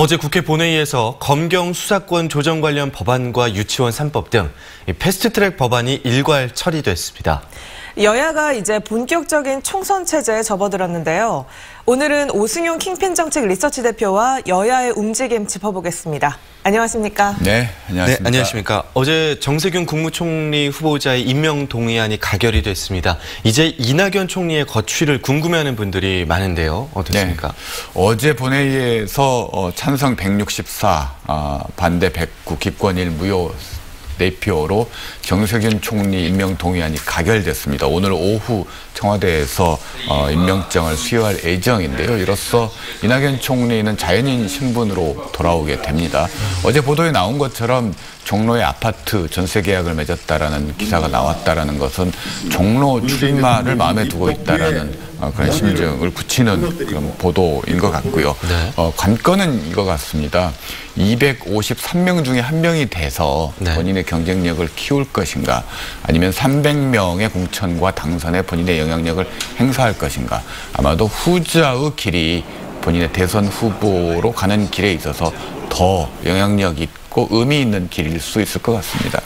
어제 국회 본회의에서 검경 수사권 조정 관련 법안과 유치원 3법 등 패스트트랙 법안이 일괄 처리됐습니다. 여야가 이제 본격적인 총선 체제에 접어들었는데요. 오늘은 오승용 킹핀 정책 리서치 대표와 여야의 움직임 짚어보겠습니다. 안녕하십니까? 네, 안녕하십니까? 네, 안녕하십니까? 어제 정세균 국무총리 후보자의 임명 동의안이 가결이 됐습니다. 이제 이낙연 총리의 거취를 궁금해하는 분들이 많은데요. 어떻습니까? 네, 어제 본회의에서 찬성 164, 반대 109, 기권일 무효 4표로 정세균 총리 임명 동의안이 가결됐습니다. 오늘 오후 청와대에서 임명장을 수여할 예정인데요. 이로써 이낙연 총리는 자연인 신분으로 돌아오게 됩니다. 어제 보도에 나온 것처럼 종로의 아파트 전세 계약을 맺었다라는 기사가 나왔다라는 것은 종로 출마를 마음에 두고 있다라는 그런 심증을 굳히는 그런 보도인 것 같고요. 네. 관건은 이거 같습니다. 253명 중에 한 명이 돼서 본인의 경쟁력을 키울 것인가, 아니면 300명의 공천과 당선에 본인의 영향력을 행사할 것인가. 아마도 후자의 길이 본인의 대선 후보로 가는 길에 있어서 더 영향력 있고 의미 있는 길일 수 있을 것 같습니다.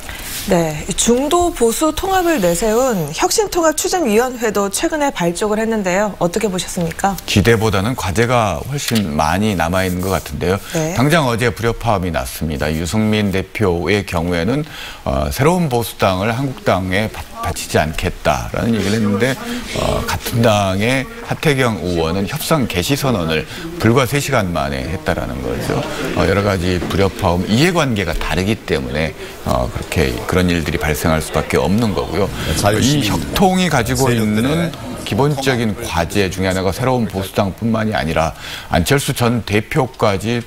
네, 중도 보수 통합을 내세운 혁신통합추진위원회도 최근에 발족을 했는데요. 어떻게 보셨습니까? 기대보다는 과제가 훨씬 많이 남아있는 것 같은데요. 네. 당장 어제 불협화음이 났습니다. 유승민 대표의 경우에는 새로운 보수당을 한국당에 바치지 않겠다라는 얘기를 했는데 같은 당의 하태경 의원은 협상 개시 선언을 불과 3시간 만에 했다라는 거죠. 여러 가지 불협화음, 이해관계가 다르기 때문에 그런 일들이 발생할 수밖에 없는 거고요. 이 혁통이 가지고 있는 기본적인 과제 중에 하나가 새로운 보수당뿐만이 아니라 안철수 전 대표까지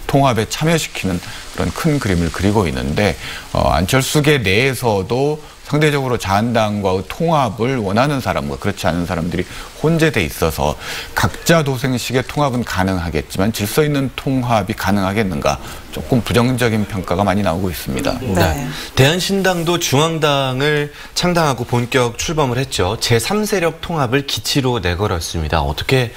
통합에 참여시키는 그런 큰 그림을 그리고 있는데 안철수계 내에서도 상대적으로 자한당과의 통합을 원하는 사람과 그렇지 않은 사람들이 혼재돼 있어서 각자 도생식의 통합은 가능하겠지만 질서 있는 통합이 가능하겠는가, 조금 부정적인 평가가 많이 나오고 있습니다. 네. 대한신당도 중앙당을 창당하고 본격 출범을 했죠. 제3세력 통합을 기치로 내걸었습니다. 어떻게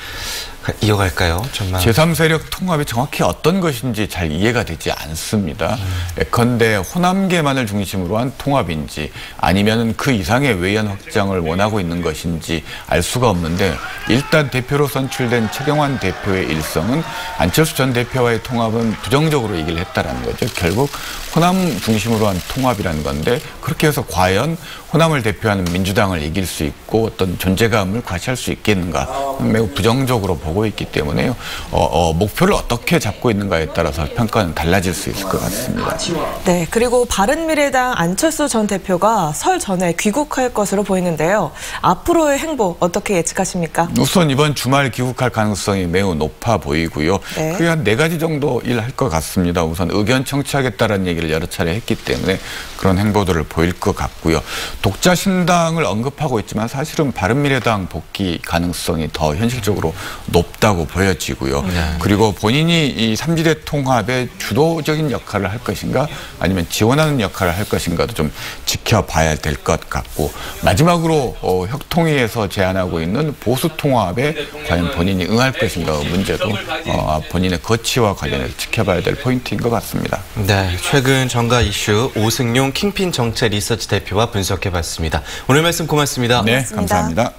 이어갈까요? 정말. 제3세력 통합이 정확히 어떤 것인지 잘 이해가 되지 않습니다. 예컨대 호남계만을 중심으로 한 통합인지 아니면 그 이상의 외연 확장을 원하고 있는 것인지 알 수가 없는데, 일단 대표로 선출된 최경환 대표의 일성은 안철수 전 대표와의 통합은 부정적으로 얘기를 했다라는 거죠. 결국 호남 중심으로 한 통합이라는 건데, 그렇게 해서 과연 호남을 대표하는 민주당을 이길 수 있고 어떤 존재감을 과시할 수 있겠는가, 매우 부정적으로 보고 있기 때문에요. 목표를 어떻게 잡고 있는가에 따라서 평가는 달라질 수 있을 것 같습니다. 네, 그리고 바른미래당 안철수 전 대표가 설 전에 귀국할 것으로 보이는데요. 앞으로의 행보 어떻게 예측하십니까? 우선 이번 주말 귀국할 가능성이 매우 높아 보이고요. 네. 그게 한 4가지 정도 일할 것 같습니다. 우선 의견 청취하겠다는 얘기를 여러 차례 했기 때문에 그런 행보들을 보일 것 같고요. 독자 신당을 언급하고 있지만 사실은 바른미래당 복귀 가능성이 더 현실적으로 높다고 보여지고요. 그리고 본인이 이 3지대 통합의 주도적인 역할을 할 것인가, 아니면 지원하는 역할을 할 것인가도 좀 지켜봐야 될 것 같고, 마지막으로 혁통위에서 제안하고 있는 보수 통합에 과연 본인이 응할 것인가 문제도 본인의 거취와 관련해서 지켜봐야 될 포인트인 것 같습니다. 네, 최근 정가 이슈 오승용 킹핀 정책 리서치 대표와 분석해봤습니다. 오늘 말씀 고맙습니다. 네, 감사합니다.